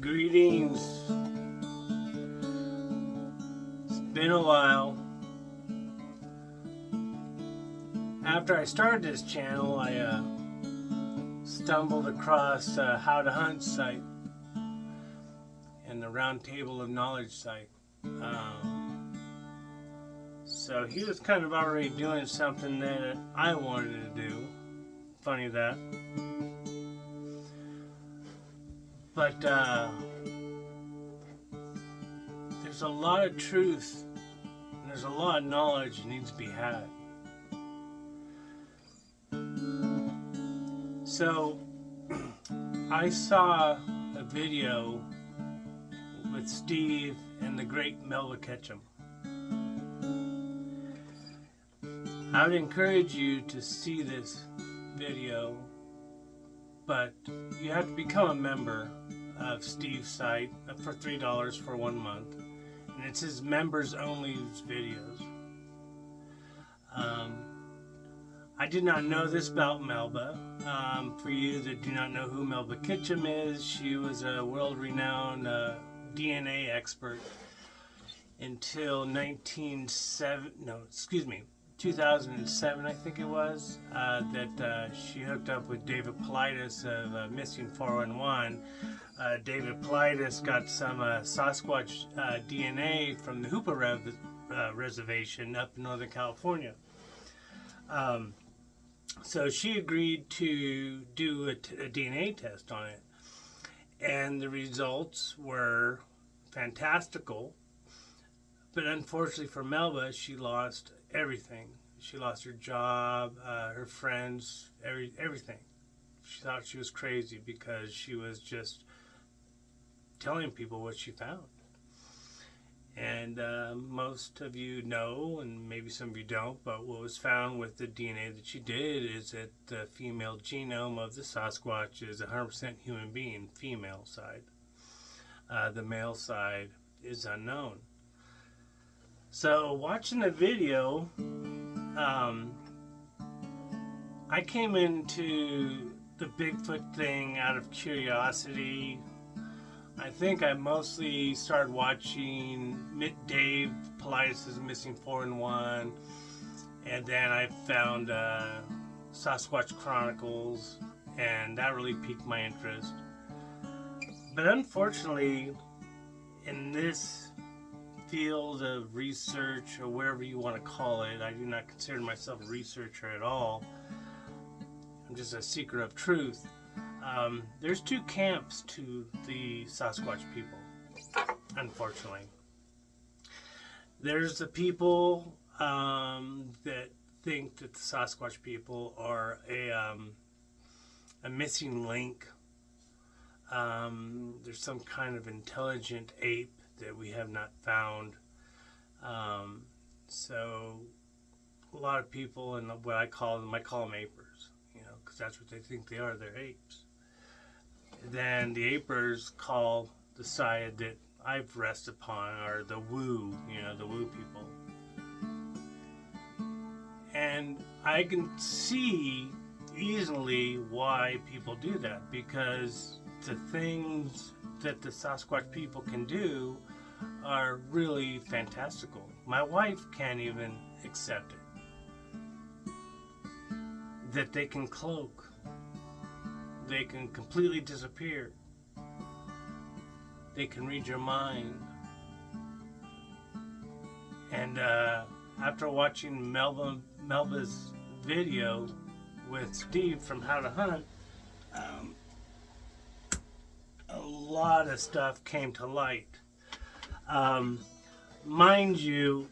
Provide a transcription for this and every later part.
Greetings. It's been a while. After I started this channel, I stumbled across a How to Hunt site and the Round Table of Knowledge site. So he was kind of already doing something that I wanted to do. Funny that. But there's a lot of truth and there's a lot of knowledge that needs to be had. So I saw a video with Steve and the great Melba Ketchum. I would encourage you to see this video, but you have to become a member of Steve's site for $3 for 1 month, and it's his members only videos. I did not know this about Melba. For you that do not know who Melba Ketchum is, she was a world-renowned DNA expert until 2007, I think it was, that she hooked up with David Politis of Missing 411. David Politis got some Sasquatch DNA from the Hoopa Reservation up in Northern California. So she agreed to do a DNA test on it, and the results were fantastical. But unfortunately for Melba, she lost everything. She lost her job, her friends, everything. She thought she was crazy because she was just telling people what she found. And most of you know, and maybe some of you don't, but what was found with the DNA that she did is that the female genome of the Sasquatch is 100% human being, female side. The male side is unknown. So watching the video, I came into the Bigfoot thing out of curiosity. I think I mostly started watching Dave Politis' Missing 411, and then I found Sasquatch Chronicles, and that really piqued my interest. But unfortunately, in this field of research, or whatever you want to call it, I do not consider myself a researcher at all. I'm just a seeker of truth. There's two camps to the Sasquatch people, unfortunately. There's the people that think that the Sasquatch people are a missing link. There's some kind of intelligent ape that we have not found. So a lot of people, and what I call them apers, because that's what they think they are, they're apes. Then the apers call the side that I've rested upon are the woo, the woo people. And I can see easily why people do that, because the things that the Sasquatch people can do are really fantastical. My wife can't even accept it. That they can cloak. They can completely disappear. They can read your mind. And after watching Melba's video with Steve from How to Hunt, a lot of stuff came to light. Mind you,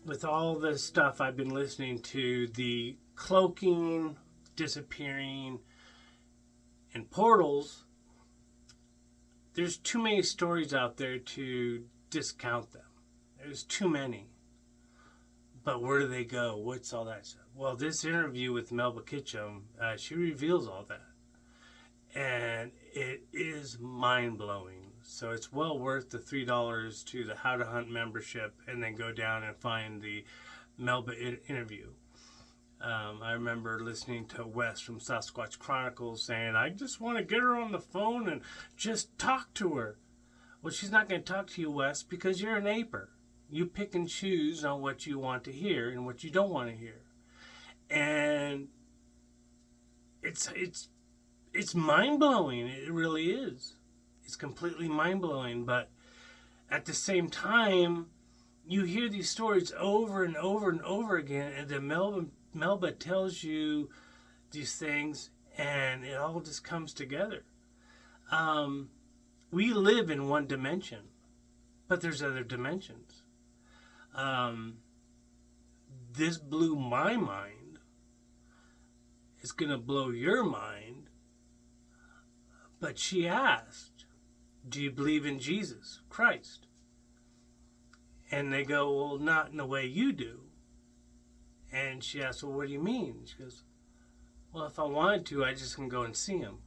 with all this stuff I've been listening to, the cloaking, disappearing, and portals, there's too many stories out there to discount them. There's too many. But where do they go? What's all that stuff? Well, this interview with Melba Ketchum, she reveals all that. And it is mind-blowing. So it's well worth the $3 to the How to Hunt membership, and then go down and find the Melba interview. I remember listening to Wes from Sasquatch Chronicles saying, I just want to get her on the phone and just talk to her. Well, she's not going to talk to you, Wes, because you're an aper. You pick and choose on what you want to hear and what you don't want to hear. And it's mind-blowing. It really is. It's completely mind-blowing. But at the same time, you hear these stories over and over and over again, and then Melba tells you these things, and it all just comes together. We live in one dimension, but there's other dimensions. This blew my mind. It's going to blow your mind. But she asked, do you believe in Jesus Christ? And they go, well, not in the way you do. And she asked, well, what do you mean? She goes, well, if I wanted to, I just can go and see him.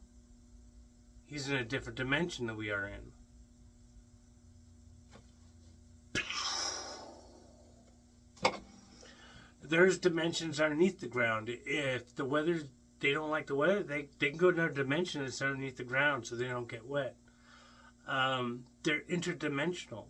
He's in a different dimension than we are in. There's dimensions underneath the ground. If the weather, they don't like the weather, they can go to another dimension that's underneath the ground so they don't get wet. They're interdimensional.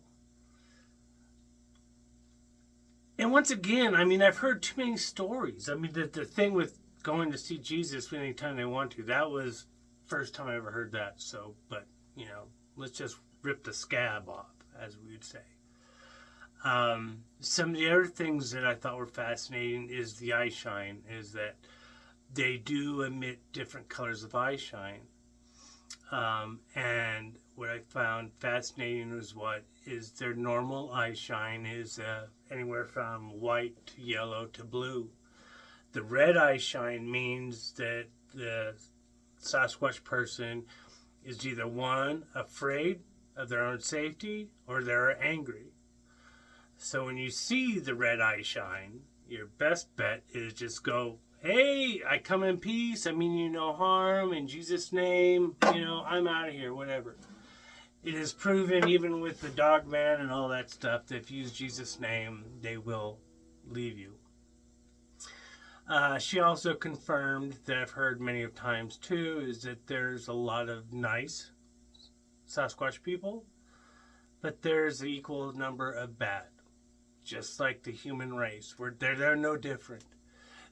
And once again, I mean, I've heard too many stories. I mean, the thing with going to see Jesus anytime they want to, that was the first time I ever heard that. So, but, let's just rip the scab off, as we would say. Some of the other things that I thought were fascinating is the eye shine, is that they do emit different colors of eye shine. And what I found fascinating is their normal eye shine is anywhere from white to yellow to blue. The red eye shine means that the Sasquatch person is either one, afraid of their own safety, or they're angry. So when you see the red eye shine, your best bet is just go, hey, I come in peace, I mean you no harm, in Jesus' name, I'm out of here, whatever. It is proven, even with the dog man and all that stuff, that if you use Jesus' name, they will leave you. She also confirmed that I've heard many of times too, is that there's a lot of nice Sasquatch people, but there's an equal number of bad. Just like the human race. They're no different.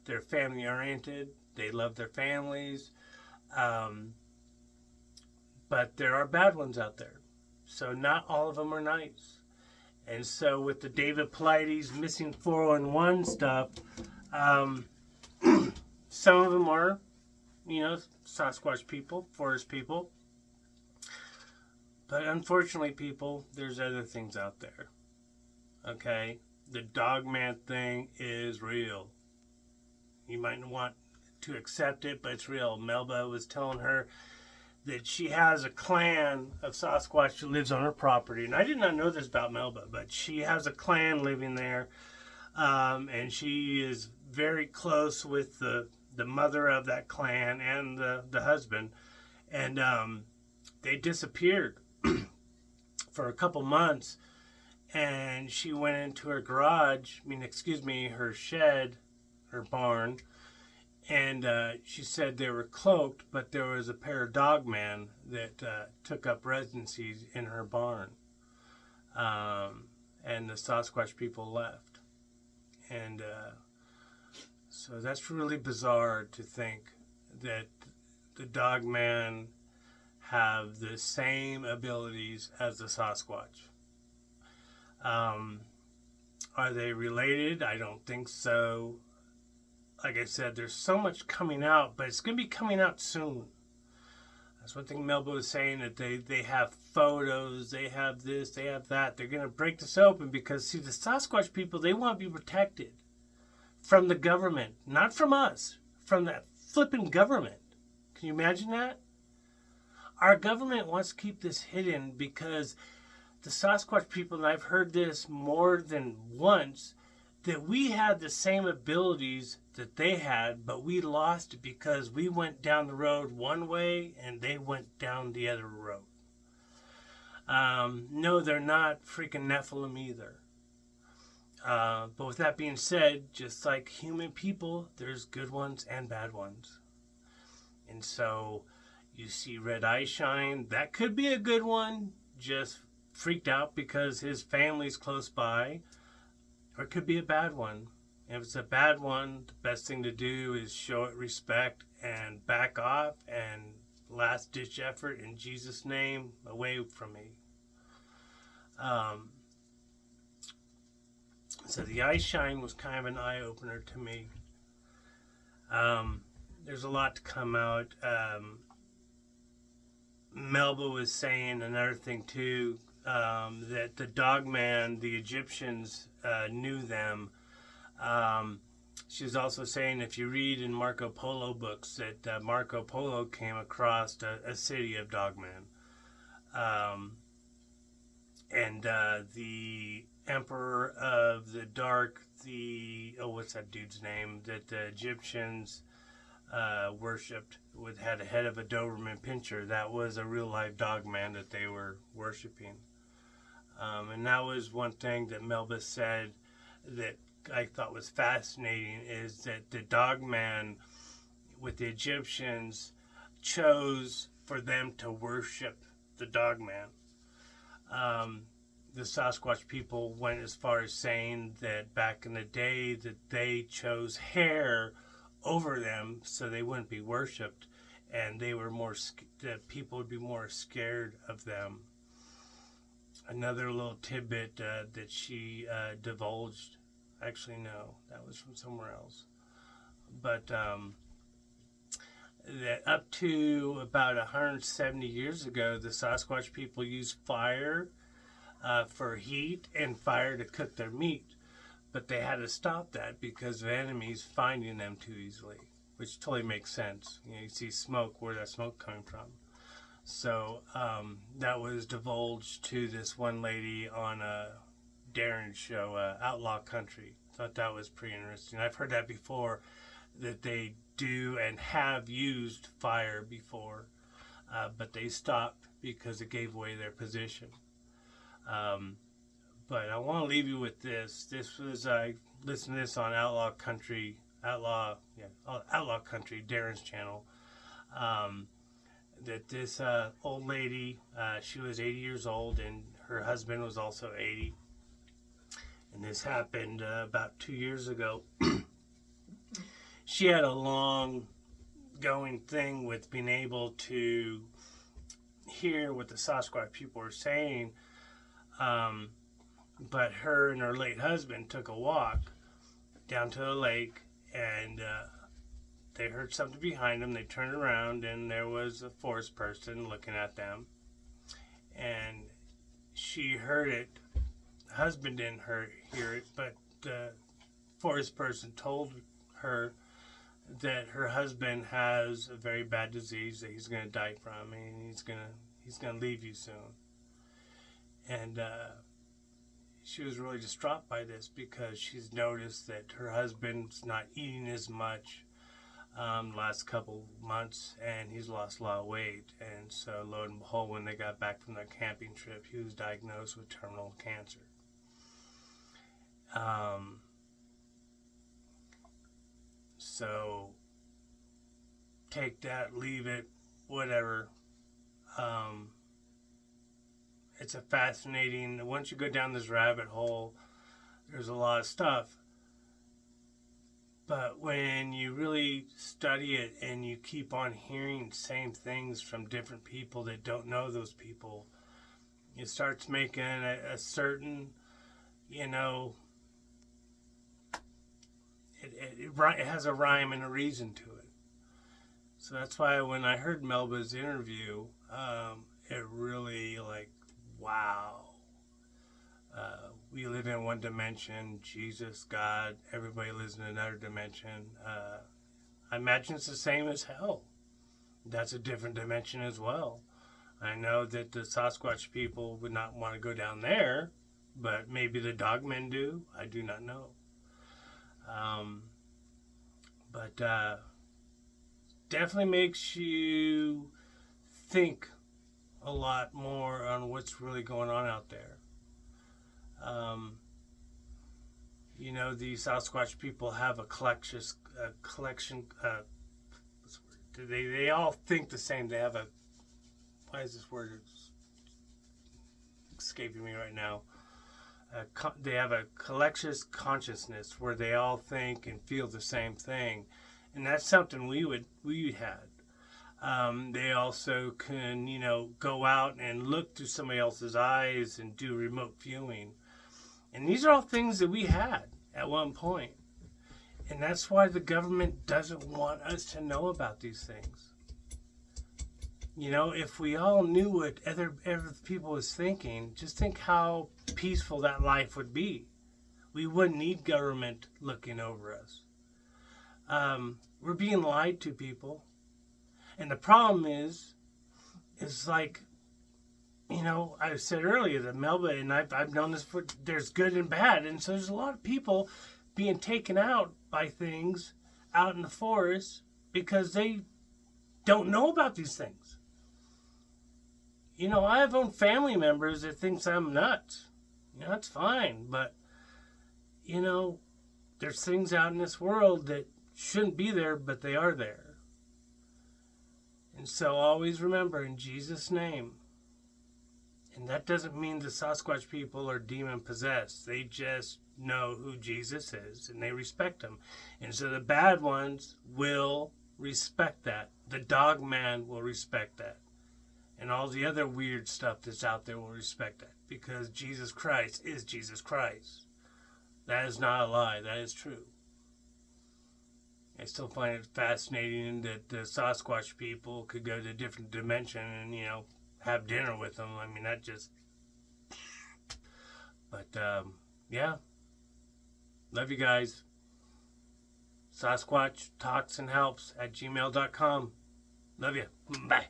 They're family oriented. They love their families. But there are bad ones out there. So not all of them are nice. And so with the David Paulides missing 411 stuff, some of them are, Sasquatch people, forest people. But unfortunately, people, there's other things out there. Okay? The dogman thing is real. You might want to accept it, but it's real. Melba was telling her that she has a clan of Sasquatch that lives on her property. And I did not know this about Melba, but she has a clan living there. And she is very close with the mother of that clan and the husband. And they disappeared for a couple months. And she went into her garage, her shed, her barn, and she said they were cloaked, but there was a pair of dogmen that took up residency in her barn. And the Sasquatch people left. And so that's really bizarre to think that the dogmen have the same abilities as the Sasquatch. Are they related? I don't think so. Like I said, there's so much coming out, but it's going to be coming out soon. That's one thing Melba was saying, that they have photos, they have this, they have that. They're going to break this open because, see, the Sasquatch people, they want to be protected from the government. Not from us, from that flipping government. Can you imagine that? Our government wants to keep this hidden because the Sasquatch people, and I've heard this more than once, that we had the same abilities that they had, but we lost it because we went down the road one way and they went down the other road. No, they're not freaking Nephilim either. But with that being said, just like human people, there's good ones and bad ones. And so you see Red Eye Shine, that could be a good one, just freaked out because his family's close by, or it could be a bad one. If it's a bad one, the best thing to do is show it respect and back off and last ditch effort in Jesus' name, away from me. So the Eye Shine was kind of an eye opener to me. There's a lot to come out. Melba was saying another thing too, that the dogman, the Egyptians knew them. She was also saying, if you read in Marco Polo books, that Marco Polo came across a city of dogmen. And the Emperor of the Dark, what's that dude's name, that the Egyptians worshipped, had a head of a Doberman Pinscher. That was a real life dogman that they were worshiping. And that was one thing that Melba said that I thought was fascinating, is that the dogman with the Egyptians chose for them to worship the dogman. The Sasquatch people went as far as saying that back in the day that they chose hair over them so they wouldn't be worshipped, and they were that people would be more scared of them. Another little tidbit that she divulged, actually no, that was from somewhere else, but that up to about 170 years ago, the Sasquatch people used fire for heat and fire to cook their meat. But they had to stop that because of enemies finding them too easily, which totally makes sense. You see smoke, where that smoke coming from. So that was divulged to this one lady on a Darren's show, Outlaw Country. Thought that was pretty interesting. I've heard that before, that they do and have used fire before, but they stopped because it gave away their position. But I want to leave you with this. This was, I listened to this on Outlaw Country, Outlaw Country, Darren's channel. That this old lady, she was 80 years old, and her husband was also 80. And this happened about 2 years ago. She had a long going thing with being able to hear what the Sasquatch people were saying. But her and her late husband took a walk down to the lake, and they heard something behind them. They turned around, and there was a forest person looking at them. And she heard it. The husband didn't hear it, but the forest person told her that her husband has a very bad disease that he's going to die from, and he's going to leave you soon. And she was really distraught by this because she's noticed that her husband's not eating as much the last couple months, and he's lost a lot of weight. And so, lo and behold, when they got back from their camping trip, he was diagnosed with terminal cancer. So, take that, leave it, whatever. It's a fascinating, once you go down this rabbit hole, there's a lot of stuff. But when you really study it and you keep on hearing the same things from different people that don't know those people, it starts making a certain, it has a rhyme and a reason to it. So that's why when I heard Melba's interview, it really wow. We live in one dimension, Jesus, God, everybody lives in another dimension. I imagine it's the same as hell. That's a different dimension as well. I know that the Sasquatch people would not want to go down there, but maybe the dogmen do. I do not know. But definitely makes you think a lot more on what's really going on out there. You know, the Sasquatch people have a collection. They all think the same. They have a. Why is this word escaping me right now? They have a collective consciousness where they all think and feel the same thing, and that's something we had. They also can, go out and look through somebody else's eyes and do remote viewing. And these are all things that we had at one point. And that's why the government doesn't want us to know about these things. If we all knew what other people was thinking, just think how peaceful that life would be. We wouldn't need government looking over us. We're being lied to, people. And the problem is like, I said earlier that Melba, and I've known this there's good and bad. And so there's a lot of people being taken out by things out in the forest because they don't know about these things. I have own family members that thinks I'm nuts. That's fine. But, there's things out in this world that shouldn't be there, but they are there. And so always remember, in Jesus' name. And that doesn't mean the Sasquatch people are demon possessed. They just know who Jesus is and they respect him. And so the bad ones will respect that. The dog man will respect that. And all the other weird stuff that's out there will respect that. Because Jesus Christ is Jesus Christ. That is not a lie. That is true. I still find it fascinating that the Sasquatch people could go to a different dimension and, have dinner with them. I mean, that just... But, yeah. Love you guys. Sasquatch talks and helps at gmail.com. Love you. Bye.